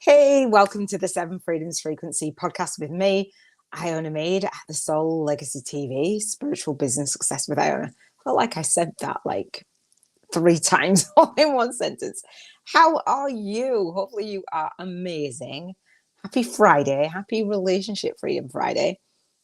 Hey, welcome to the Seven Freedoms Frequency podcast with me, Iona Meade, at the Soul Legacy TV, Spiritual Business Success with Iona. I felt like I said that like 3 times all in one sentence. How are you? Hopefully you are amazing. Happy Friday. Happy Relationship Freedom Friday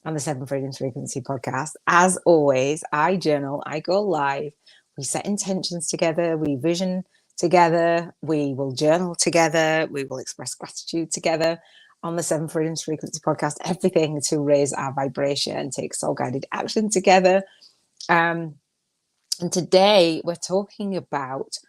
on the Seven Freedoms Frequency podcast. As always, I journal, I go live, we set intentions together, we vision together, we will journal together, we will express gratitude together on the Seven Freedoms Frequency podcast, everything to raise our vibration, take soul guided action together. And today we're talking about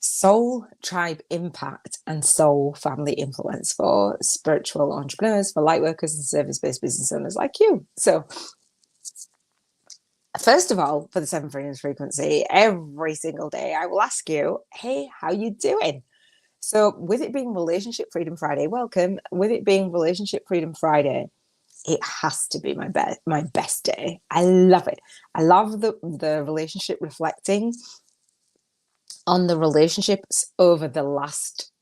soul tribe impact and soul family influence for spiritual entrepreneurs, for light workers and service-based business owners like you. So first of all, for the Seven Freedoms Frequency, every single day I will ask you, hey, how you doing? So with it being Relationship Freedom Friday, welcome. With it being Relationship Freedom Friday, it has to be my best day. I love it. I love the relationship reflecting on the relationships over the last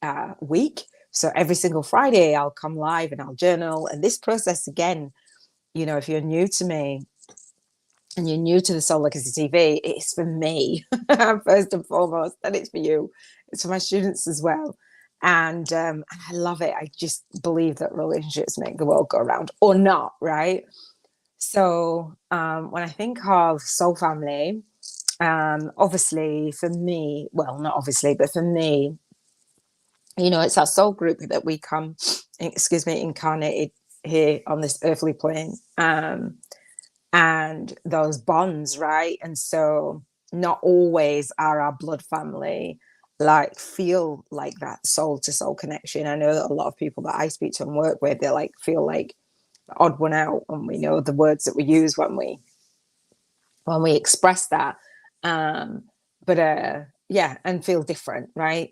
week. So every single Friday, I'll come live and I'll journal. And this process, again, if you're new to me and you're new to the Soul Legacy TV, it's for me first and foremost, and it's for you. It's for my students as well. And I love it. I just believe that relationships make the world go around, or not, right? So when I think of soul family, obviously for me, well, not obviously, but for me, it's our soul group that we come, incarnated here on this earthly plane, and those bonds, right? And so not always are our blood family feel like that soul to soul connection. I know that a lot of people that I speak to and work with, they feel like the odd one out, and we know the words that we use when we express that, and feel different, right?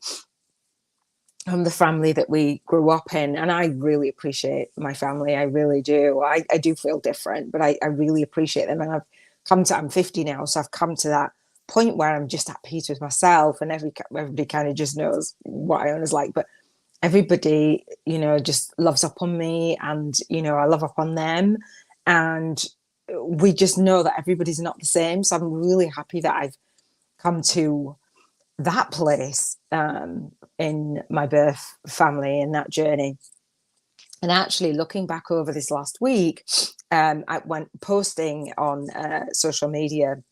From the family that we grew up in. And I really appreciate my family. I really do. I do feel different, but I really appreciate them. And I'm 50 now, so I've come to that point where I'm just at peace with myself, and everybody kind of just knows what Iona's like. But everybody, just loves up on me, and, I love up on them. And we just know that everybody's not the same. So I'm really happy that I've come to that place in my birth family, in that journey. And actually looking back over this last week, I went posting on social media.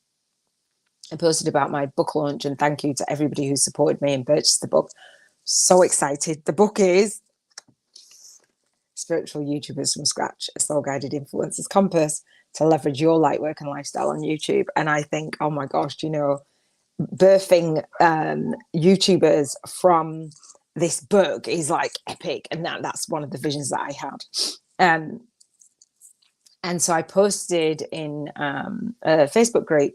I posted about my book launch, and thank you to everybody who supported me and purchased the book. So excited. The book is Spiritual YouTubers from Scratch, a Soul Guided Influencers Compass to leverage your light work and lifestyle on YouTube. And I think, oh my gosh, birthing YouTubers from this book is like epic, and that's one of the visions that I had. And so I posted in a Facebook group,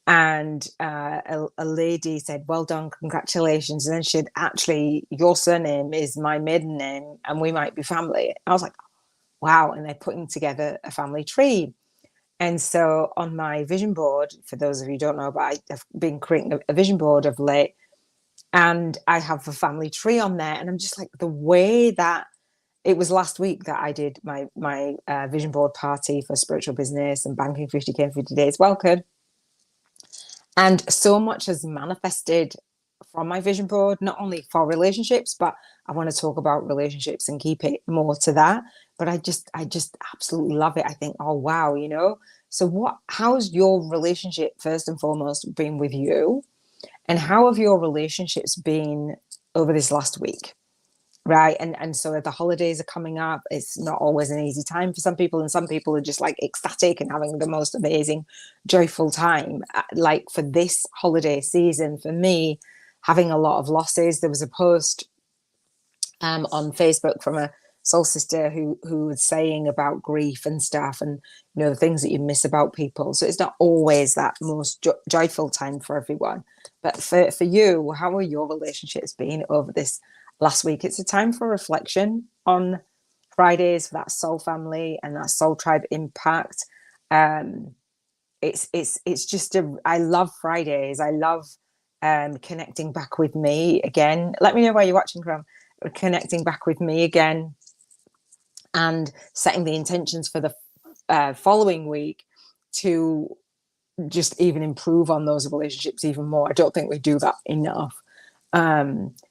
and a lady said, well done, congratulations. And then she said, actually, your surname is my maiden name and we might be family. I was like, wow. And they're putting together a family tree. And so on my vision board, for those of you who don't know, but I've been creating a vision board of late, and I have a family tree on there. And I'm just like, the way that it was last week that I did my vision board party for spiritual business and banking 50K in 50 days. Welcome. And so much has manifested from my vision board, not only for relationships, but I want to talk about relationships and keep it more to that. But I just absolutely love it. I think, oh, wow, So how's your relationship first and foremost been with you? And how have your relationships been over this last week? Right. And so the holidays are coming up. It's not always an easy time for some people, and some people are just like ecstatic and having the most amazing, joyful time. Like for this holiday season, for me, having a lot of losses. There was a post on Facebook from a soul sister who was saying about grief and stuff, and the things that you miss about people. So it's not always that most joyful time for everyone. But for you, how are your relationships been over this last week? It's a time for reflection on Fridays for that soul family and that soul tribe impact. It's just I love Fridays. I love connecting back with me again. Let me know where you're watching from. connecting back with me again and setting the intentions for the following week to just even improve on those relationships even more. I don't think we do that enough.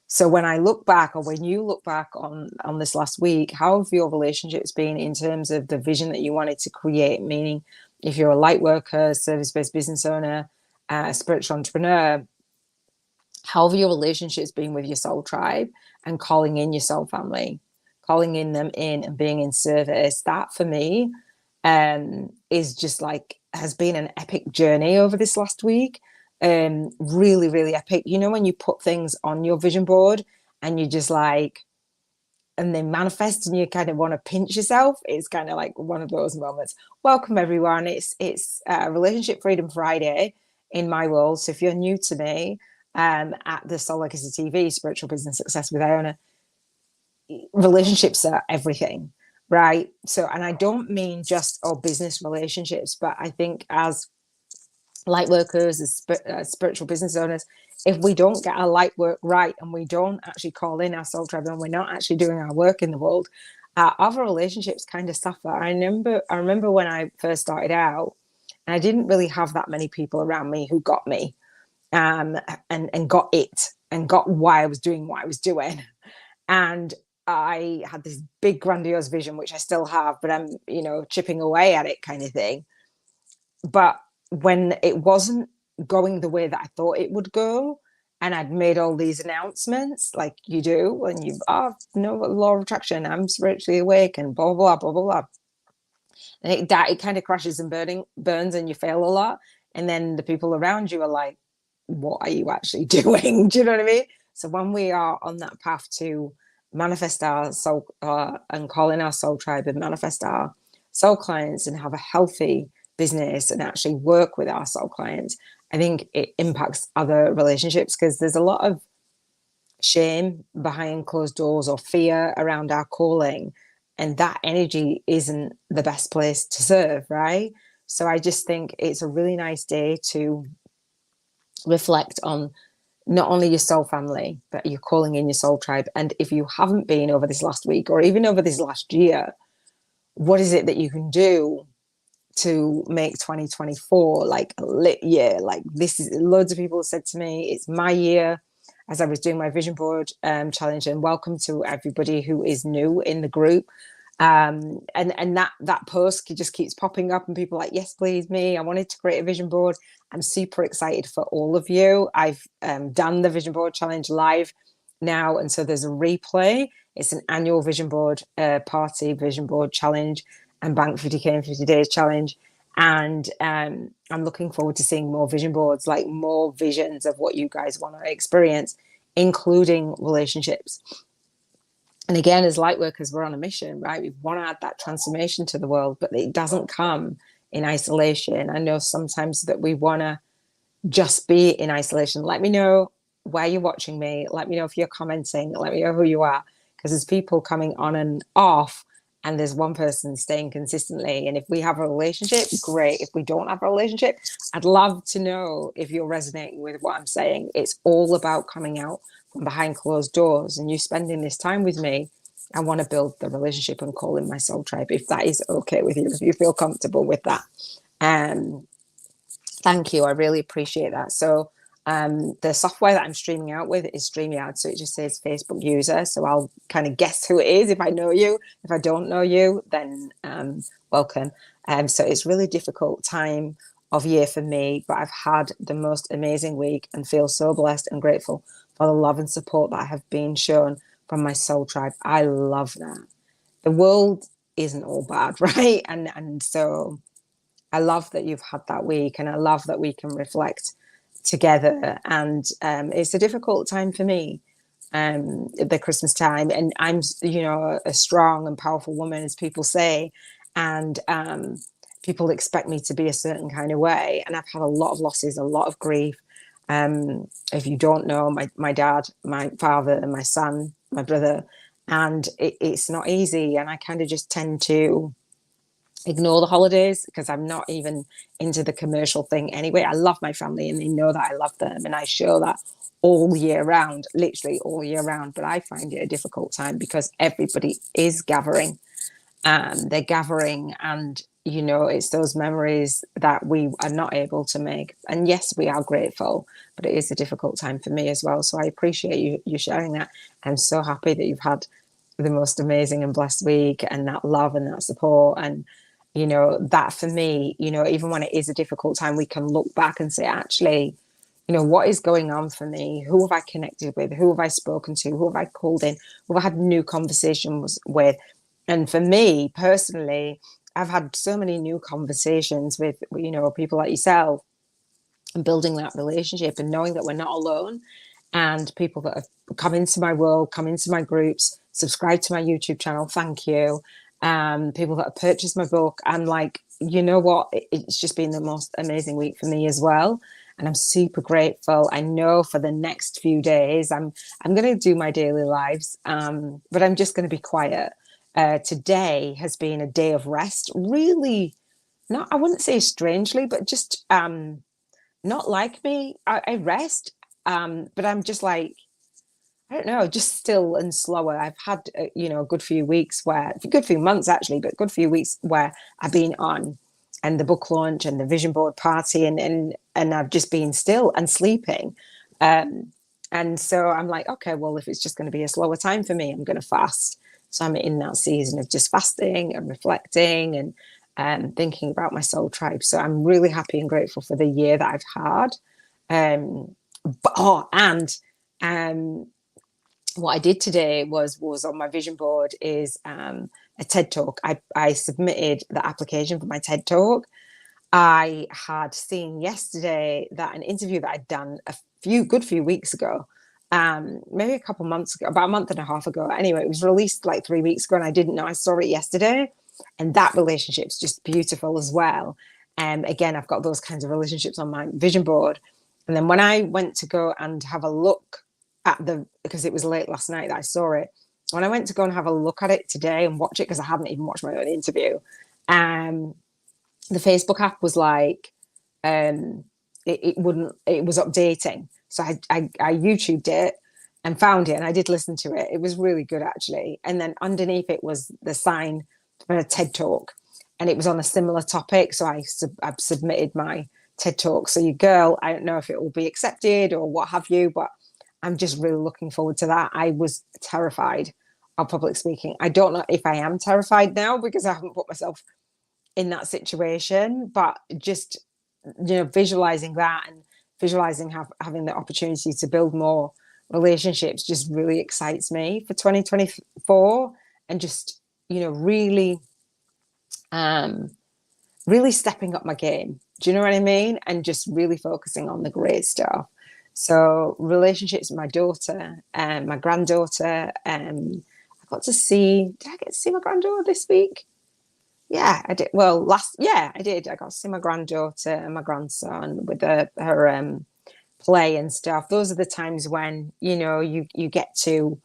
So when I look back, or when you look back on this last week, how have your relationships been in terms of the vision that you wanted to create? Meaning, if you're a light worker, service-based business owner, spiritual entrepreneur, how have your relationships been with your soul tribe and calling in your soul family, calling in them in and being in service? That for me is just like, has been an epic journey over this last week. Really, really epic. You know, when you put things on your vision board and you just like, and they manifest and you kind of want to pinch yourself. It's kind of like one of those moments. Welcome everyone. It's Relationship Freedom Friday in my world. So if you're new to me, at the Soul Legacy TV, Spiritual Business Success with Iona, relationships are everything, right? So, and I don't mean just business relationships, but I think as light workers, as spiritual business owners, if we don't get our light work right and we don't actually call in our soul tribe and we're not actually doing our work in the world, other relationships kind of suffer. I remember when I first started out, and I didn't really have that many people around me who got me, and got it and got why I was doing what I was doing. And I had this big grandiose vision, which I still have, but I'm, chipping away at it kind of thing. But when it wasn't going the way that I thought it would go, and I'd made all these announcements like you do when you know what law of attraction, I'm spiritually awake and blah, blah, blah, blah, blah. And it kind of crashes and burns and you fail a lot. And then the people around you are like, what are you actually doing? Do you know what I mean? So when we are on that path to manifest our soul and call in our soul tribe and manifest our soul clients and have a healthy business and actually work with our soul clients, I think it impacts other relationships, because there's a lot of shame behind closed doors or fear around our calling, and that energy isn't the best place to serve, right? So I just think it's a really nice day to reflect on not only your soul family, but you're calling in your soul tribe. And if you haven't been over this last week or even over this last year, what is it that you can do to make 2024 like a lit year? Like, this is, loads of people have said to me, it's my year, as I was doing my vision board challenge. And welcome to everybody who is new in the group. And that post just keeps popping up and people are like, yes, please, me, I wanted to create a vision board. I'm super excited for all of you. I've done the vision board challenge live now, and so there's a replay. It's an annual vision board party, vision board challenge, and Bank 50K in 50 days challenge. And I'm looking forward to seeing more vision boards, like more visions of what you guys want to experience, including relationships. And again, as light workers, we're on a mission, right? We want to add that transformation to the world, but it doesn't come in isolation. I know sometimes that we want to just be in isolation. Let me know where you're watching me. Let me know if you're commenting. Let me know who you are, because there's people coming on and off, and there's one person staying consistently. And if we have a relationship, great. If we don't have a relationship, I'd love to know if you're resonating with what I'm saying. It's all about coming out from behind closed doors and you spending this time with me. I want to build the relationship and call in my soul tribe, if that is okay with you, if you feel comfortable with that. Thank you. I really appreciate that. So the software that I'm streaming out with is StreamYard. So it just says Facebook user. So I'll kind of guess who it is if I know you. If I don't know you, then welcome. So it's really difficult time of year for me, but I've had the most amazing week and feel so blessed and grateful for the love and support that I have been shown from my soul tribe. I love that. The world isn't all bad, right? And so I love that you've had that week, and I love that we can reflect together. And it's a difficult time for me, the Christmas time, and I'm a strong and powerful woman, as people say, and people expect me to be a certain kind of way, and I've had a lot of losses, a lot of grief. If you don't know, my dad, my father, and my son, my brother, and it's not easy, and I kind of just tend to ignore the holidays because I'm not even into the commercial thing anyway. I love my family and they know that I love them, and I show that all year round, literally all year round. But I find it a difficult time because everybody is gathering, they're gathering, and it's those memories that we are not able to make. And yes, we are grateful, but it is a difficult time for me as well. So I appreciate you sharing that. I'm so happy that you've had the most amazing and blessed week, and that love and that support. And that for me, even when it is a difficult time, we can look back and say, actually, what is going on for me? Who have I connected with? Who have I spoken to? Who have I called in? Who have I had new conversations with? And for me personally, I've had so many new conversations with, people like yourself, and building that relationship and knowing that we're not alone, and people that have come into my world, come into my groups, subscribe to my YouTube channel. Thank you. People that have purchased my book. And like, you know what? It's just been the most amazing week for me as well. And I'm super grateful. I know for the next few days, I'm going to do my daily lives, but I'm just going to be quiet. Today has been a day of rest. Really, not, I wouldn't say strangely, but just not like me. I rest, but I'm just like, I don't know, just still and slower. I've had, a good few weeks a good few months actually, but a good few weeks where I've been on, and the book launch and the vision board party, and I've just been still and sleeping. And so I'm like, okay, well, if it's just going to be a slower time for me, I'm going to fast. So I'm in that season of just fasting and reflecting and thinking about my soul tribe. So I'm really happy and grateful for the year that I've had. And what I did today was on my vision board is a TED talk. I submitted the application for my TED talk. I had seen yesterday that an interview that I'd done a few weeks ago, maybe a couple months ago, about a month and a half ago. Anyway, it was released like 3 weeks ago, and I didn't know. I saw it yesterday, and that relationship's just beautiful as well. Again, I've got those kinds of relationships on my vision board. And then when I went to go and have a look because it was late last night that I saw it. When I went to go and have a look at it today and watch it, because I hadn't even watched my own interview, the Facebook app was like, it was updating. So I YouTubed it and found it, and I did listen to it. It was really good actually. And then underneath it was the sign for a TED talk, and it was on a similar topic. So I've submitted my TED talk. So your girl, I don't know if it will be accepted or what have you, but I'm just really looking forward to that. I was terrified of public speaking. I don't know if I am terrified now because I haven't put myself in that situation, but just visualizing that and visualizing having the opportunity to build more relationships just really excites me for 2024. And just really really stepping up my game. Do you know what I mean? And just really focusing on the great stuff. So relationships with my daughter and my granddaughter. I got to see. Did I get to see my granddaughter this week? Yeah, I did. Well, I did. I got to see my granddaughter and my grandson with her play and stuff. Those are the times when you get to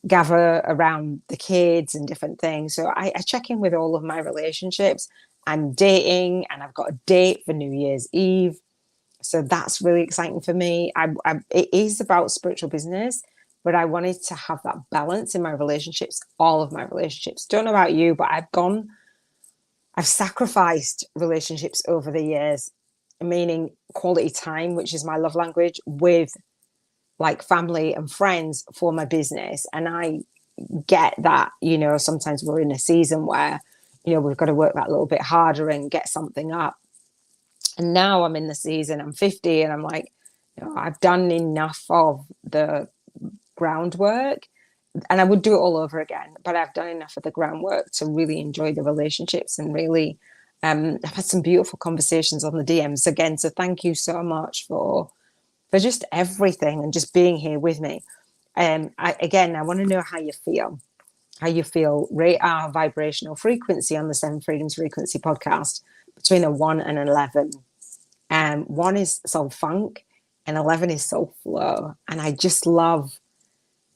gather around the kids and different things. So I check in with all of my relationships. I'm dating, and I've got a date for New Year's Eve. So that's really exciting for me. It is about spiritual business, but I wanted to have that balance in my relationships, all of my relationships. Don't know about you, but I've sacrificed relationships over the years, meaning quality time, which is my love language, with like family and friends for my business. And I get that, sometimes we're in a season where, we've got to work that little bit harder and get something up. And now I'm in the season, I'm 50, and I'm like, I've done enough of the groundwork, and I would do it all over again, but I've done enough of the groundwork to really enjoy the relationships and really, I've had some beautiful conversations on the DMs again. So thank you so much for just everything and just being here with me. I want to know how you feel. Rate our vibrational frequency on the Seven Freedoms Frequency podcast between a 1 and an 11. 1 is soul funk and 11 is soul flow. And I just love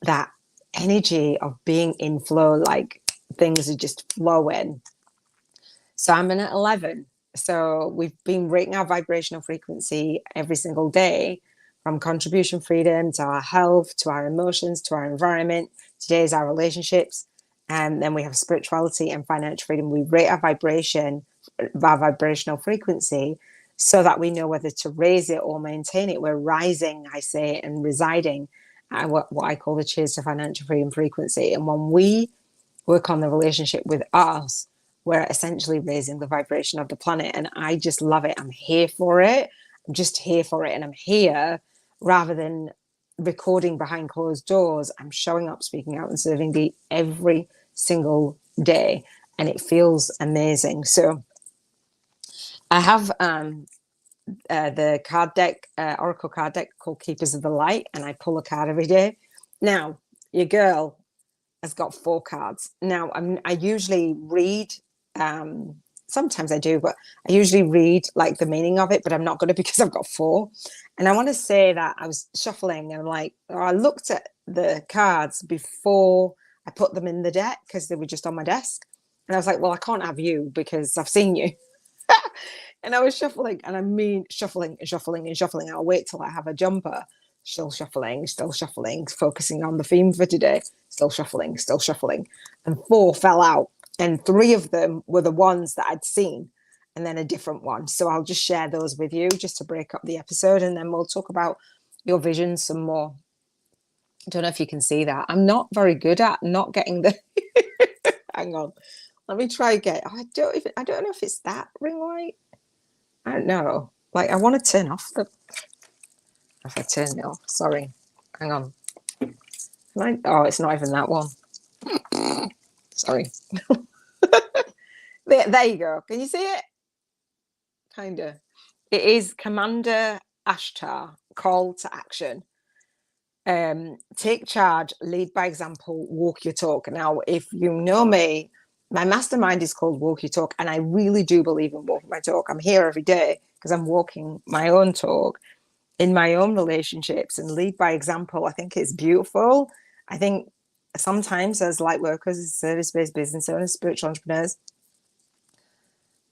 that energy of being in flow, like things are just flowing. So I'm in at 11. So we've been rating our vibrational frequency every single day, from contribution freedom to our health, to our emotions, to our environment. Today is our relationships. And then we have spirituality and financial freedom. We rate our vibrational frequency, so that we know whether to raise it or maintain it. We're rising, I say, and residing at what I call the cheers to financial freedom frequency. And when we work on the relationship with us, we're essentially raising the vibration of the planet. And I just love it. I'm here for it. I'm just here for it. And I'm here rather than recording behind closed doors. I'm showing up, speaking out, and serving the every single day. And it feels amazing. So I have the card deck, Oracle card deck called Keepers of the Light, and I pull a card every day. Now, your girl has got 4 cards. Now, I usually read, sometimes I do, but I usually read like the meaning of it, but I'm not going to, because I've got 4. And I want to say that I was shuffling and I looked at the cards before I put them in the deck, because they were just on my desk. And I was like, well, I can't have you because I've seen you. And I was shuffling, and I mean shuffling and shuffling and shuffling. I'll wait till I have a jumper. Still shuffling, focusing on the theme for today. Still shuffling. And 4 fell out. And 3 of them were the ones that I'd seen, and then a different one. So I'll just share those with you just to break up the episode, and then we'll talk about your vision some more. I don't know if you can see that. I'm not very good at not getting the... Hang on. Let me try again. I don't know if it's that ring light. I don't know. Like, I want to turn off the... If I turn it off, sorry. Hang on. Oh, it's not even that one. Sorry. There you go. Can you see it? Kind of. It is Commander Ashtar, call to action. Take charge, lead by example, walk your talk. Now, if you know me, my mastermind is called Walk Your Talk, and I really do believe in walking my talk. I'm here every day because I'm walking my own talk in my own relationships, and lead by example. I think it's beautiful. I think sometimes as light workers, as service-based business owners, spiritual entrepreneurs,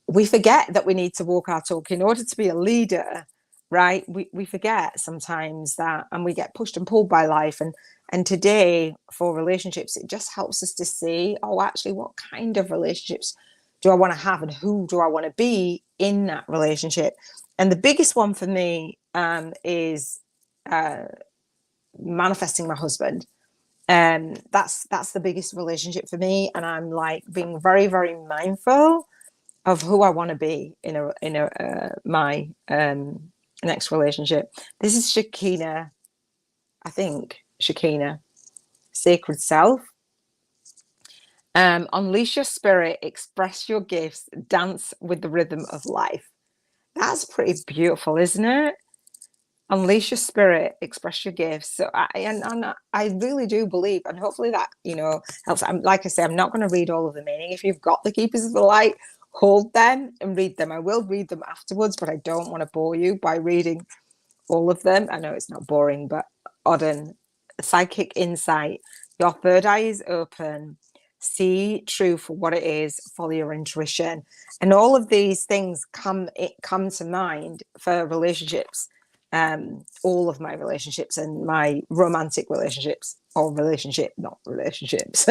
we forget that we need to walk our talk in order to be a leader, right? We forget sometimes that, and we get pushed and pulled by life. And today, for relationships, it just helps us to see, oh, actually, what kind of relationships do I want to have, and who do I want to be in that relationship? And the biggest one for me is manifesting my husband. That's the biggest relationship for me, and I'm like being very, very mindful of who I want to be in my next relationship. This is Shakina, I think Shakina, Sacred Self. Unleash your spirit, express your gifts, dance with the rhythm of life. That's pretty beautiful, isn't it? Unleash your spirit, express your gifts. So I really do believe, and hopefully that helps. Like I say, I'm not going to read all of the meaning. If you've got the Keepers of the Light, hold them and read them. I will read them afterwards, but I don't want to bore you by reading all of them. I know it's not boring, but Odin, psychic insight. Your third eye is open. See truth for what it is. Follow your intuition, and all of these things come to mind for relationships. All of my relationships and my romantic relationships, or relationship, not relationships.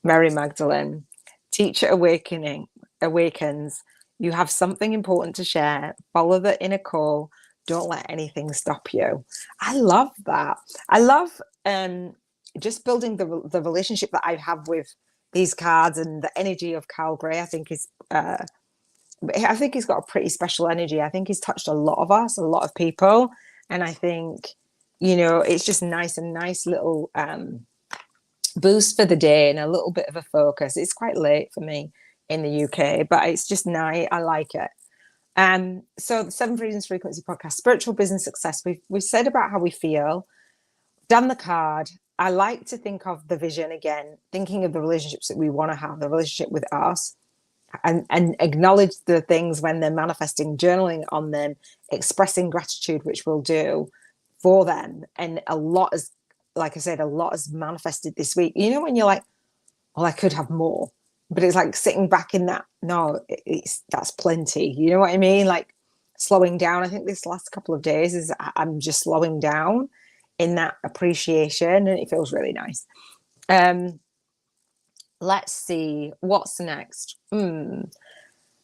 Mary Magdalene, teacher awakens. You have something important to share. Follow the inner call. Don't let anything stop you. I love that. I love just building the relationship that I have with these cards, and the energy of Carl Gray. I think he's got a pretty special energy. I think he's touched a lot of us, a lot of people. And I think, it's just nice little boost for the day, and a little bit of a focus. It's quite late for me in the UK, but it's just nice. I like it. So the 7 Freedoms Frequency podcast, spiritual business success. We've said about how we feel, done the card. I like to think of the vision again, thinking of the relationships that we want to have, the relationship with us, and acknowledge the things when they're manifesting, journaling on them, expressing gratitude, which we'll do for them. And like I said, a lot has manifested this week. When you're like, well, I could have more. but it's like sitting back in that. No, that's plenty. You know what I mean? Like slowing down. I think this last couple of days is I'm just slowing down in that appreciation, and it feels really nice. Let's see what's next.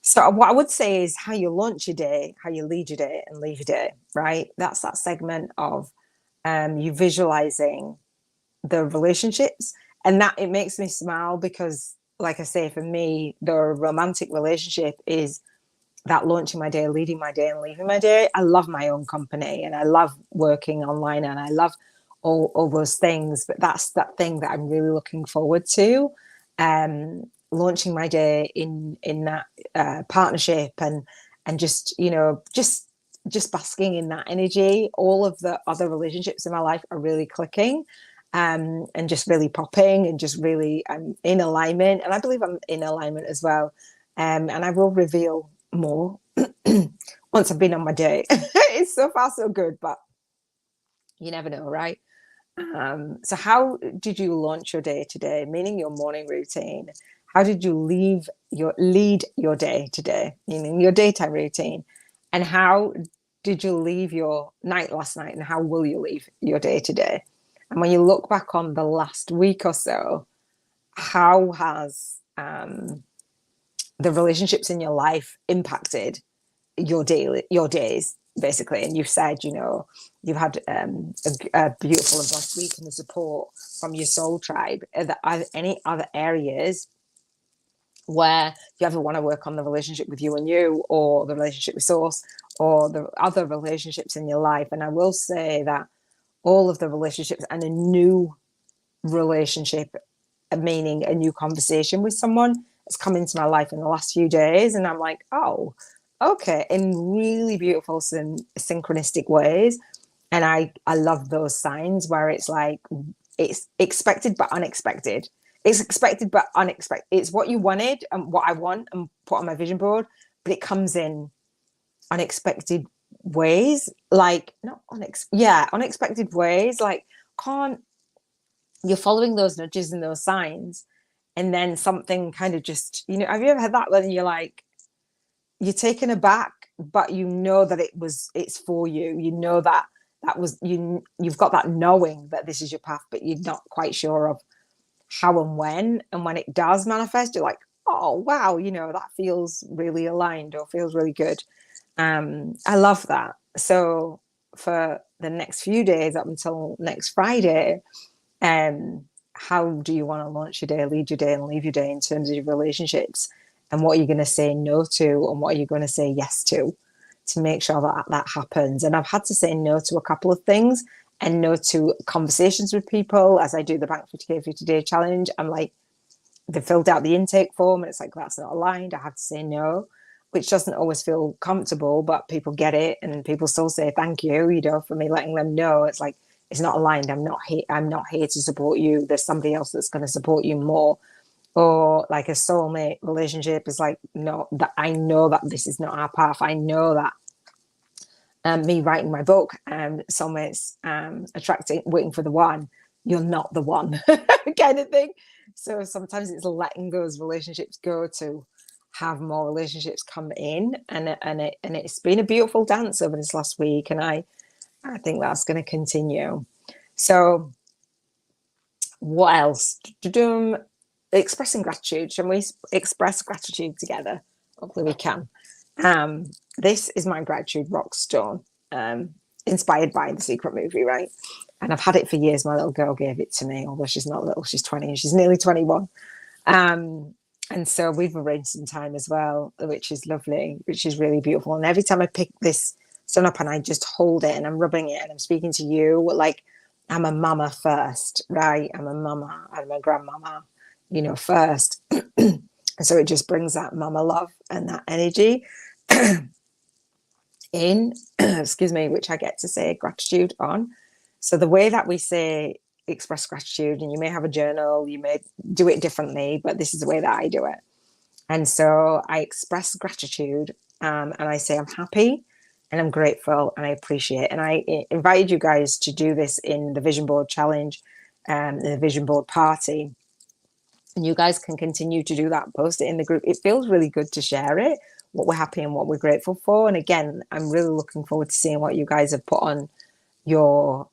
So what I would say is how you launch your day, how you lead your day and leave your day, right? That's that segment of you visualizing the relationships. And that it makes me smile because, like I say, for me, the romantic relationship is that launching my day, leading my day and leaving my day. I love my own company and I love working online and I love all those things. But that's that thing that I'm really looking forward to. Launching my day in that partnership and just, you know, just basking in that energy. All of the other relationships in my life are really clicking, and just really popping and just really in alignment. And I believe I'm in alignment as well. And I will reveal more once I've been on my day. It's so far so good, but you never know, right? So how did you launch your day today, meaning your morning routine? How did you lead your day today, meaning your daytime routine? And how did you leave your night last night, and how will you leave your day today? And when you look back on the last week or so, how has the relationships in your life impacted your days, basically? And you've said, you know, you've had a beautiful and blessed week and the support from your soul tribe. Are there any other areas where you ever want to work on the relationship with you and you, or the relationship with source, or the other relationships in your life? And I will say that all of the relationships and a new relationship, meaning a new conversation with someone, has come into my life in the last few days. And I'm like, oh, okay, in really beautiful synchronistic ways. And I love those signs where it's like, it's expected but unexpected. It's expected but unexpected. It's what you wanted and what I want and put on my vision board, but it comes in unexpected ways. Like not unexpected ways. Like can't you're following those nudges and those signs, and then something kind of just, you know, have you ever had that when you're like, you're taken aback, but you know that it's for you. You know that was you've got that knowing that this is your path, but you're not quite sure of how and when. And when it does manifest, you're like, oh wow, you know, that feels really aligned or feels really good. I love that. So for the next few days up until next Friday, how do you want to launch your day, lead your day and leave your day in terms of your relationships? And what are you going to say no to, and what are you going to say yes to make sure that that happens? And I've had to say no to a couple of things, and no to conversations with people as I do the Bank 50K 50 Day Challenge. I'm like, they filled out the intake form and it's like, that's not aligned. I have to say no, which doesn't always feel comfortable, but people get it, and people still say thank you, you know, for me letting them know. It's like, it's not aligned. I'm not here to support you. There's somebody else that's going to support you more. Or like a soulmate relationship is like, no, that I know that this is not our path. I know that me writing my book, soulmates, attracting, waiting for the one, you're not the one kind of thing. So sometimes it's letting those relationships go to have more relationships come in, and it's been a beautiful dance over this last week, and I think that's going to continue. So what else? Expressing gratitude. Shall we express gratitude together? Hopefully we can. This is my gratitude rock stone, inspired by the Secret movie, right? And I've had it for years. My little girl gave it to me, although she's not little, she's 20, she's nearly 21. And so we've arranged some time as well, which is lovely, which is really beautiful. And every time I pick this stone up and I just hold it and I'm rubbing it and I'm speaking to you, like I'm a mama first, right? I'm a mama, I'm a grandmama, you know, first. And so it just brings that mama love and that energy in, excuse me, which I get to say gratitude on. So the way that we say express gratitude, and you may have a journal, you may do it differently, but this is the way that I do it. And so I express gratitude, and I say I'm happy and I'm grateful and I appreciate. And I invited you guys to do this in the Vision Board Challenge, the Vision Board Party. And you guys can continue to do that, post it in the group. It feels really good to share it, what we're happy and what we're grateful for. And again, I'm really looking forward to seeing what you guys have put on your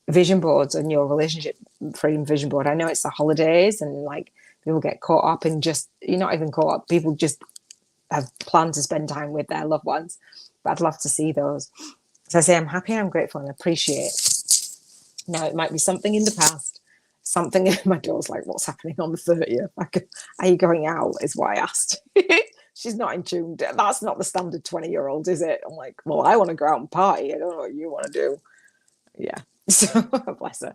vision boards and your relationship freedom vision board. I know it's the holidays and like people get caught up in just, you're not even caught up, people just have planned to spend time with their loved ones. But I'd love to see those. So I say I'm happy, I'm grateful and appreciate. Now it might be something in the past, something in my door's like, what's happening on the 30th? Like, are you going out? Is what I asked. She's not in tune. That's not the standard 20-year-old, is it? I'm like, well, I want to go out and party. I don't know what you want to do. Yeah. So bless her.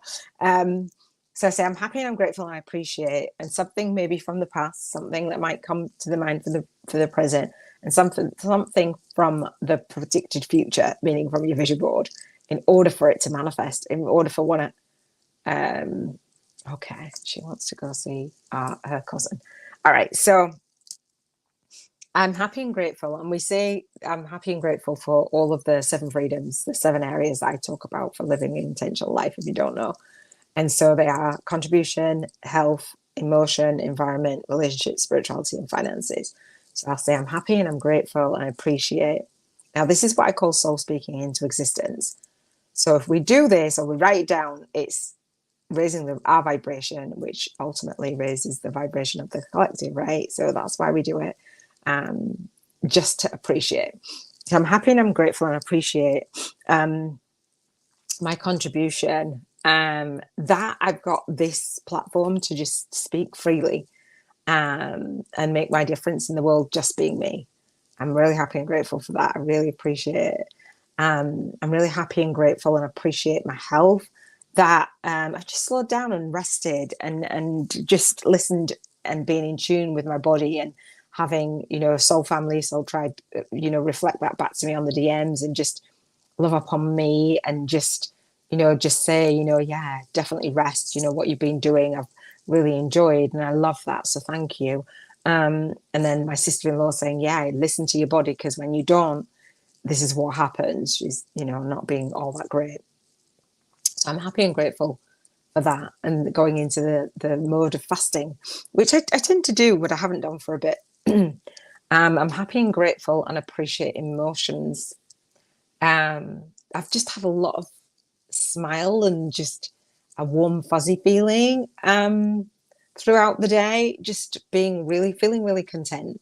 So I say I'm happy and I'm grateful and I appreciate, and something maybe from the past, something that might come to the mind for the present, and something from the predicted future, meaning from your vision board, in order for it to manifest, in order for one. Okay, she wants to go see her cousin. All right, so I'm happy and grateful, and we say I'm happy and grateful for all of the 7 freedoms, the 7 areas that I talk about for living an intentional life, if you don't know. And so they are contribution, health, emotion, environment, relationships, spirituality, and finances. So I'll say I'm happy and I'm grateful and I appreciate. Now, this is what I call soul speaking into existence. So if we do this or we write it down, it's raising our vibration, which ultimately raises the vibration of the collective, right? So that's why we do it, just to appreciate. So I'm happy and I'm grateful and appreciate my contribution, that I've got this platform to just speak freely and make my difference in the world, just being me. I'm really happy and grateful for that. I really appreciate it. I'm really happy and grateful and appreciate my health, that I've just slowed down and rested and just listened and being in tune with my body, and having, soul family, soul tribe, reflect that back to me on the DMs and just love upon me and just say, yeah, definitely rest, what you've been doing, I've really enjoyed and I love that, so thank you. And then my sister-in-law saying, yeah, listen to your body, because when you don't, this is what happens. She's not being all that great. So I'm happy and grateful for that, and going into the mode of fasting, which I tend to do, but I haven't done for a bit. I'm happy and grateful and appreciate emotions. I've just had a lot of smile and just a warm fuzzy feeling throughout the day, just feeling really content.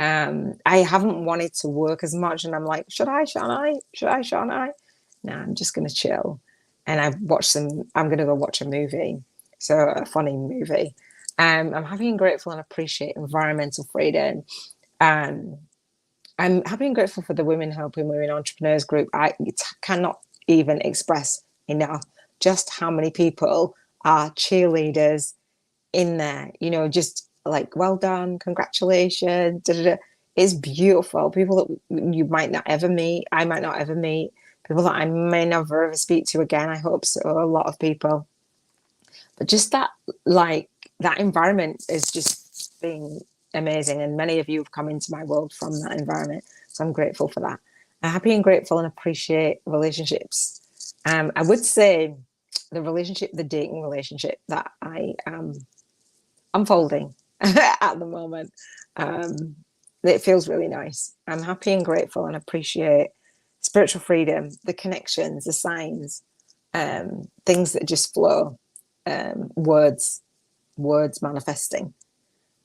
I haven't wanted to work as much, and I'm like, should I? No, I'm just gonna chill. And I'm gonna go watch a movie, so a funny movie. I'm happy and grateful and appreciate environmental freedom. I'm happy and grateful for the Women Helping Women Entrepreneurs group. I cannot even express enough just how many people are cheerleaders in there, just like, well done, congratulations, da, da, da. It's beautiful. People that you might not ever meet, I might not ever meet, people that I may never ever speak to again. I hope so, a lot of people. But just that environment is just being amazing, and many of you have come into my world from that environment, so I'm grateful for that. I'm happy and grateful and appreciate relationships. I would say the dating relationship that I am unfolding at the moment, it feels really nice. I'm happy and grateful and appreciate spiritual freedom, the connections, the signs, things that just flow, words manifesting.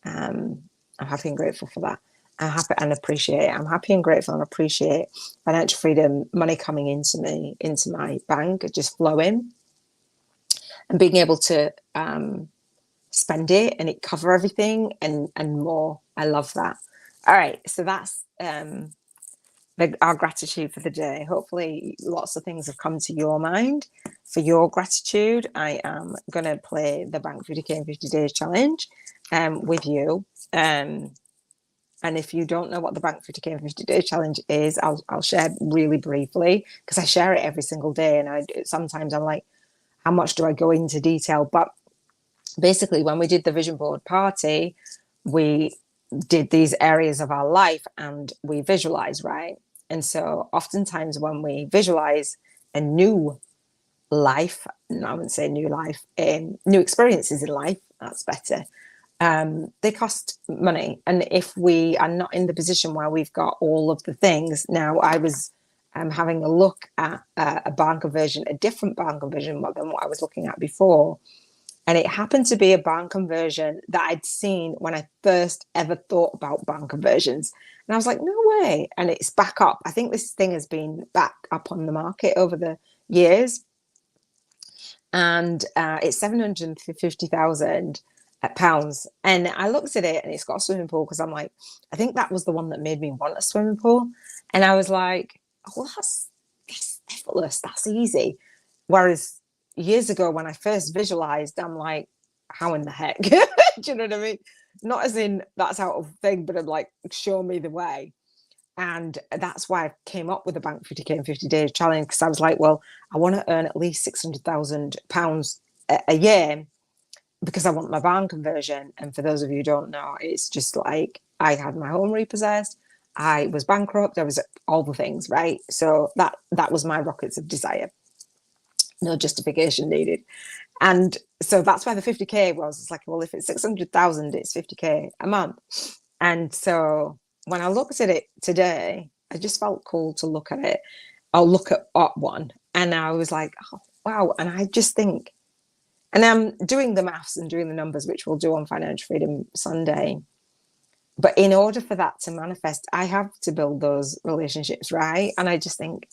I'm happy and grateful for that. I'm happy and grateful and appreciate financial freedom, money coming into my bank, just flowing, and being able to spend it and it cover everything and more. I love that. All right, so that's our gratitude for the day. Hopefully lots of things have come to your mind for your gratitude. I am going to play the Bank 50k in 50 days challenge with you. And if you don't know what the Bank 50k in 50 days challenge is, I'll share really briefly, because I share it every single day, and sometimes I'm like, how much do I go into detail? But basically, when we did the vision board party, we did these areas of our life and we visualize, right? And so oftentimes when we visualize a new life. I wouldn't say new life, new experiences in life. That's better. They cost money. And if we are not in the position where we've got all of the things, now I was having a look at a barn conversion, a different barn conversion than what I was looking at before. And it happened to be a barn conversion that I'd seen when I first ever thought about barn conversions. And I was like, no way. And it's back up. I think this thing has been back up on the market over the years. And it's 750,000 pounds. And I looked at it and it's got a swimming pool because I'm like, I think that was the one that made me want a swimming pool. And I was like, oh, well, that's effortless. That's easy. Whereas years ago, when I first visualized, I'm like, how in the heck? Do you know what I mean? Not as in that's out of thing, but I'm like, show me the way. And that's why I came up with the Bank 50K in 50 Days challenge, because I was like, well, I want to earn at least £600,000 a year because I want my barn conversion. And for those of you who don't know, it's just like I had my home repossessed, I was bankrupt, I was all the things, right? So that was my rockets of desire. No justification needed. And so that's why the 50K was. It's like, well, if it's 600,000, it's 50K a month. And so when I looked at it today, I just felt cool to look at it. I'll look at one. And I was like, oh, wow. And I just think, and I'm doing the maths and doing the numbers, which we'll do on Financial Freedom Sunday. But in order for that to manifest, I have to build those relationships, right? And I just think,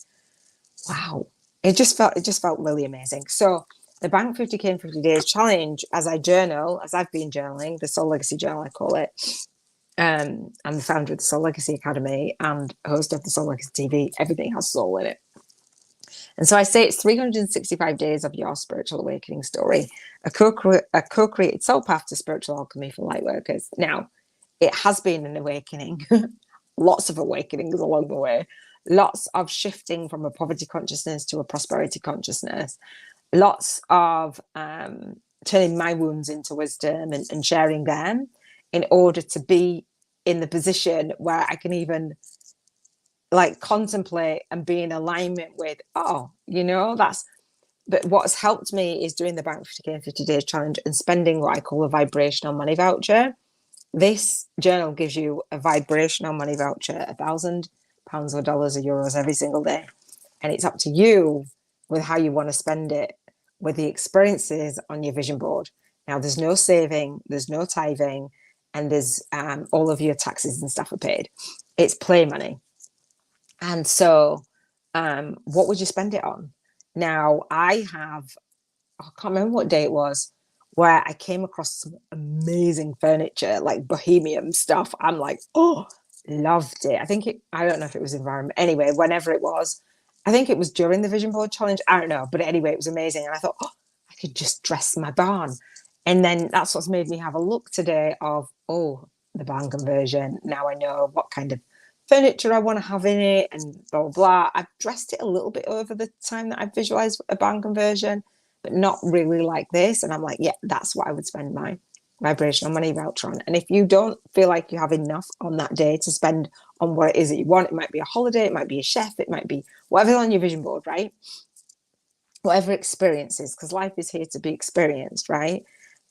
wow, it just felt really amazing. So the Bank 50K in 50 Days challenge, as I journal, as I've been journaling, the Soul Legacy Journal, I call it. I'm the founder of the Soul Legacy Academy and host of the Soul Legacy TV. Everything has soul in it. And so I say it's 365 days of your spiritual awakening story, a co-created soul path to spiritual alchemy for light workers. Now, it has been an awakening, lots of awakenings along the way, lots of shifting from a poverty consciousness to a prosperity consciousness, lots of turning my wounds into wisdom and sharing them in order to be in the position where I can even like contemplate and be in alignment with, but what's helped me is doing the Bank 50K in 50 Days challenge and spending what I call a vibrational money voucher. This journal gives you a vibrational money voucher, £1,000 or dollars or euros every single day. And it's up to you with how you want to spend it, with the experiences on your vision board. Now, there's no saving, there's no tithing, and there's all of your taxes and stuff are paid. It's play money. And so what would you spend it on? Now, I can't remember what day it was, where I came across some amazing furniture, like bohemian stuff. I'm like, oh, loved it. I don't know if it was environment. Anyway, whenever it was, I think it was during the Vision Board Challenge. I don't know. But anyway, it was amazing. And I thought, oh, I could just dress my barn. And then that's what's made me have a look today of, oh, the barn conversion. Now I know what kind of furniture I want to have in it and blah, blah, blah. I've dressed it a little bit over the time that I've visualized a barn conversion, but not really like this. And I'm like, yeah, that's what I would spend my vibrational money voucher on. And if you don't feel like you have enough on that day to spend on what it is that you want, it might be a holiday, it might be a chef, it might be whatever's on your vision board, right? Whatever experiences, because life is here to be experienced, right?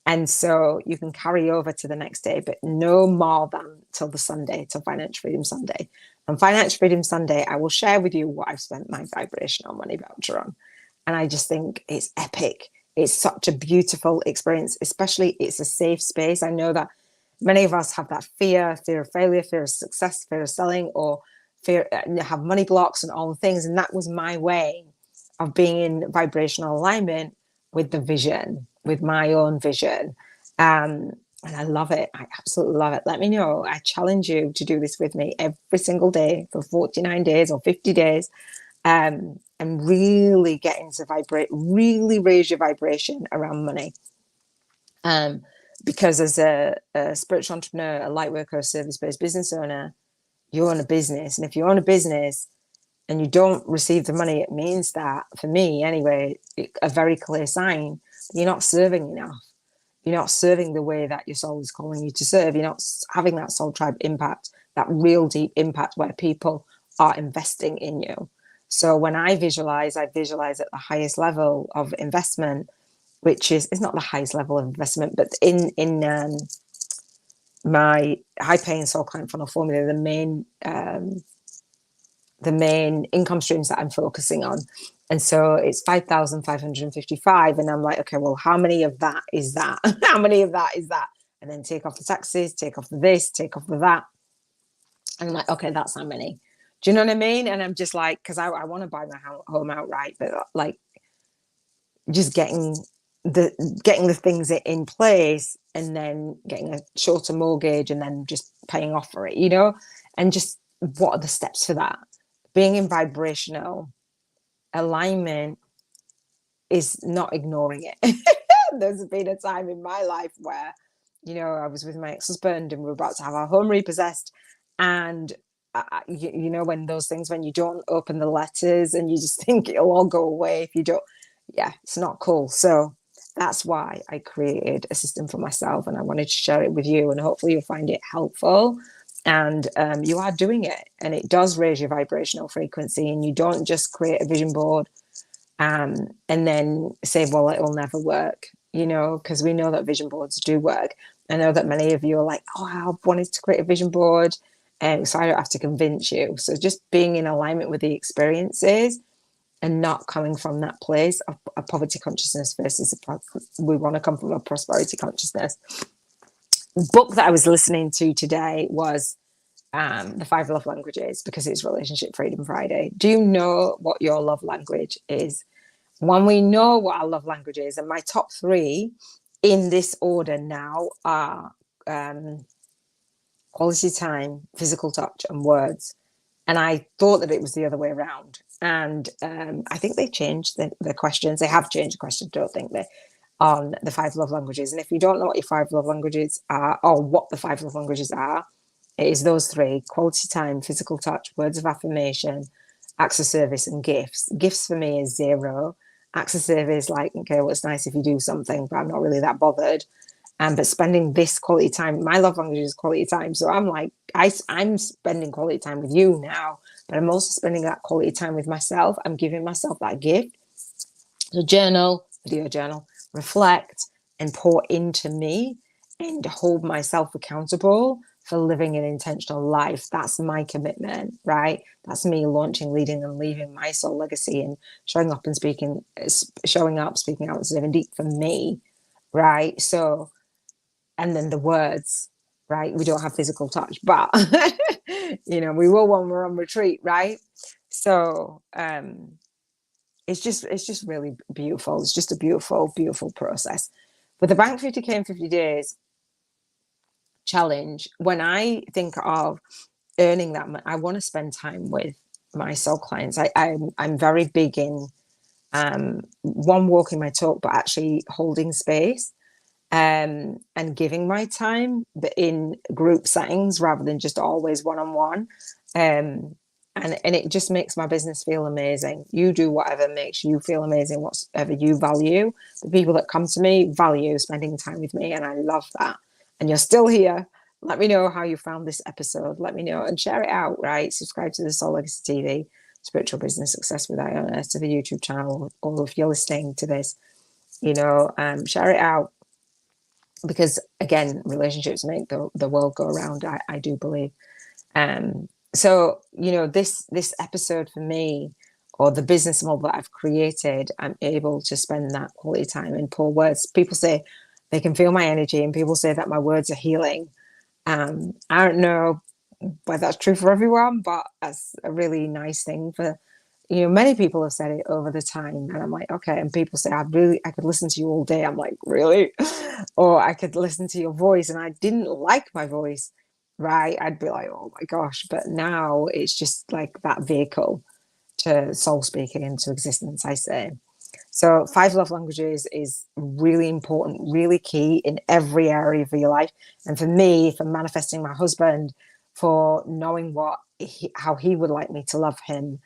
And so you can carry over to the next day, but no more than till the Sunday, till Financial Freedom Sunday. And Financial Freedom Sunday, I will share with you what I've spent my vibrational money voucher on. And I just think it's epic. It's such a beautiful experience, especially it's a safe space. I know that many of us have that fear of failure, fear of success, fear of selling, or fear, have money blocks and all the things. And that was my way of being in vibrational alignment with the vision, with my own vision. And I love it. I absolutely love it. Let me know. I challenge you to do this with me every single day for 49 days or 50 days. And really get into really raise your vibration around money. Because as a spiritual entrepreneur, a light worker, a service-based business owner, you own a business. And if you own a business and you don't receive the money, it means that, for me anyway, a very clear sign, you're not serving enough. You're not serving the way that your soul is calling you to serve. You're not having that soul tribe impact, that real deep impact where people are investing in you. So when I visualize at the highest level of investment, which is it's not the highest level of investment, but in my high paying soul client funnel formula, the main income streams that I'm focusing on. And so it's 5,555. And I'm like, okay, well, how many of that is that? How many of that is that? And then take off the taxes, take off the this, take off the that. And I'm like, okay, that's how many. Do you know what I mean? And I'm just like, because I want to buy my home outright, but like just getting the things in place and then getting a shorter mortgage and then just paying off for it, and just what are the steps for that? Being in vibrational alignment is not ignoring it. There's been a time in my life where, I was with my ex-husband and we were about to have our home repossessed. And, when those things, when you don't open the letters and you just think it'll all go away if you don't, yeah, it's not cool. So that's why I created a system for myself and I wanted to share it with you and hopefully you'll find it helpful. And you are doing it and it does raise your vibrational frequency and you don't just create a vision board and then say, well, it'll never work, because we know that vision boards do work. I know that many of you are like, oh, I wanted to create a vision board, and so I don't have to convince you. So just being in alignment with the experiences and not coming from that place of a poverty consciousness versus we want to come from a prosperity consciousness. The book that I was listening to today was the 5 love languages because it's Relationship Freedom Friday. Do you know what your love language is? When we know what our love language is, and my top 3 in this order now are quality time, physical touch, and words. And I thought that it was the other way around. And I think they changed the questions. They have changed the questions, don't think they, on the 5 love languages. And if you don't know what your 5 love languages are or what the 5 love languages are, it is those 3: quality time, physical touch, words of affirmation, acts of service, and gifts. Gifts for me is 0. Acts of service, like, okay, well, it's nice if you do something, but I'm not really that bothered. But spending this quality time, my love language is quality time. So I'm like, I'm spending quality time with you now, but I'm also spending that quality time with myself. I'm giving myself that gift. So journal, video journal, reflect and pour into me and hold myself accountable for living an intentional life. That's my commitment, right? That's me launching, leading and leaving my soul legacy and showing up, speaking out and living deep for me, right? So, and then the words, right? We don't have physical touch, but we will when we're on retreat, right? So it's just really beautiful. It's just a beautiful, beautiful process. With the Bank 50K in 50 days challenge, when I think of earning that money, I want to spend time with my soul clients. I'm very big in one, walking my talk, but actually holding space and giving my time, but in group settings rather than just always one-on-one. And it just makes my business feel amazing. You do whatever makes you feel amazing, whatever you value. The people that come to me value spending time with me, and I love that. And you're still here. Let me know how you found this episode. Let me know and share it out, right? Subscribe to the Soul Legacy TV, Spiritual Business Success with Iona, to the YouTube channel, or if you're listening to this, share it out. Because again, relationships make the world go around. I do believe. So this episode for me, or the business model that I've created, I'm able to spend that quality time and pour words. People say they can feel my energy, and people say that my words are healing. I don't know whether that's true for everyone, but that's a really nice thing for. Many people have said it over the time, and I'm like, okay. And people say, I could listen to you all day. I'm like, really? Or I could listen to your voice, and I didn't like my voice, right? I'd be like, oh my gosh. But now it's just like that vehicle to soul speaking into existence, I say. So 5 love languages is really important, really key in every area of your life. And for me, for manifesting my husband, for knowing how he would like me to love him,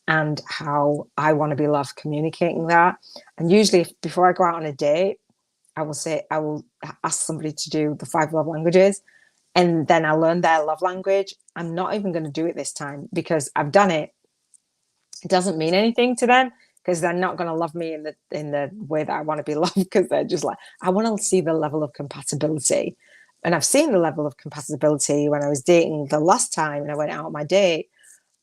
and how I want to be loved, communicating that. And usually before I go out on a date, I will ask somebody to do the 5 love languages, and then I learn their love language. I'm not even going to do it this time because I've done it It doesn't mean anything to them because they're not going to love me in the way that I want to be loved, because they're just like, I want to see the level of compatibility. And I've seen the level of compatibility when I was dating the last time and I went out on my date.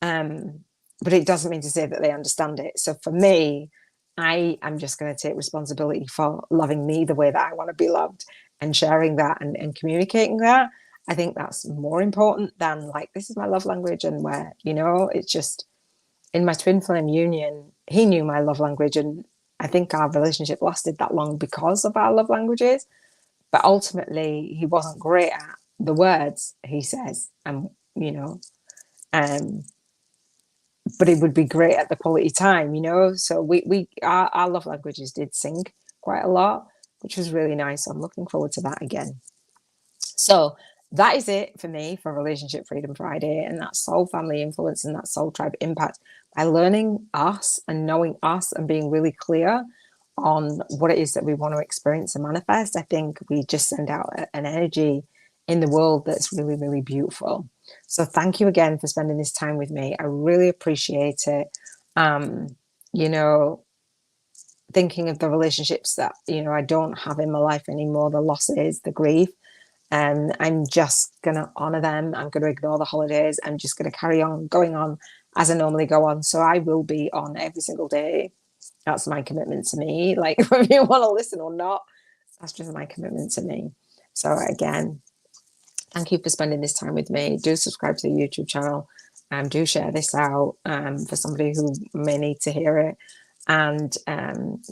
Um, but it doesn't mean to say that they understand it. So for me, I am just going to take responsibility for loving me the way that I want to be loved, and sharing that and communicating that. I think that's more important than like, this is my love language. And where, it's just, in my twin flame union, he knew my love language. And I think our relationship lasted that long because of our love languages. But ultimately, he wasn't great at the words he says. And, um, but it would be great at the quality time, So our love languages did sync quite a lot, which was really nice. So I'm looking forward to that again. So that is it for me for Relationship Freedom Friday, and that soul family influence and that soul tribe impact. By learning us and knowing us and being really clear on what it is that we want to experience and manifest, I think we just send out an energy in the world that's really, really beautiful. So thank you again for spending this time with me. I really appreciate it. You know, thinking of the relationships that, I don't have in my life anymore, the losses, the grief. And I'm just going to honor them. I'm going to ignore the holidays. I'm just going to carry on going on as I normally go on. So I will be on every single day. That's my commitment to me. Like, whether you want to listen or not, that's just my commitment to me. So again, thank you for spending this time with me. Do subscribe to the YouTube channel. Do share this out for somebody who may need to hear it. And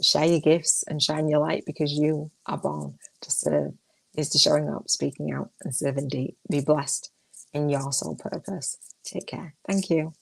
share your gifts and shine your light, because you are born to serve. Is to showing up, speaking out, and serving deep. Be blessed in your soul purpose. Take care. Thank you.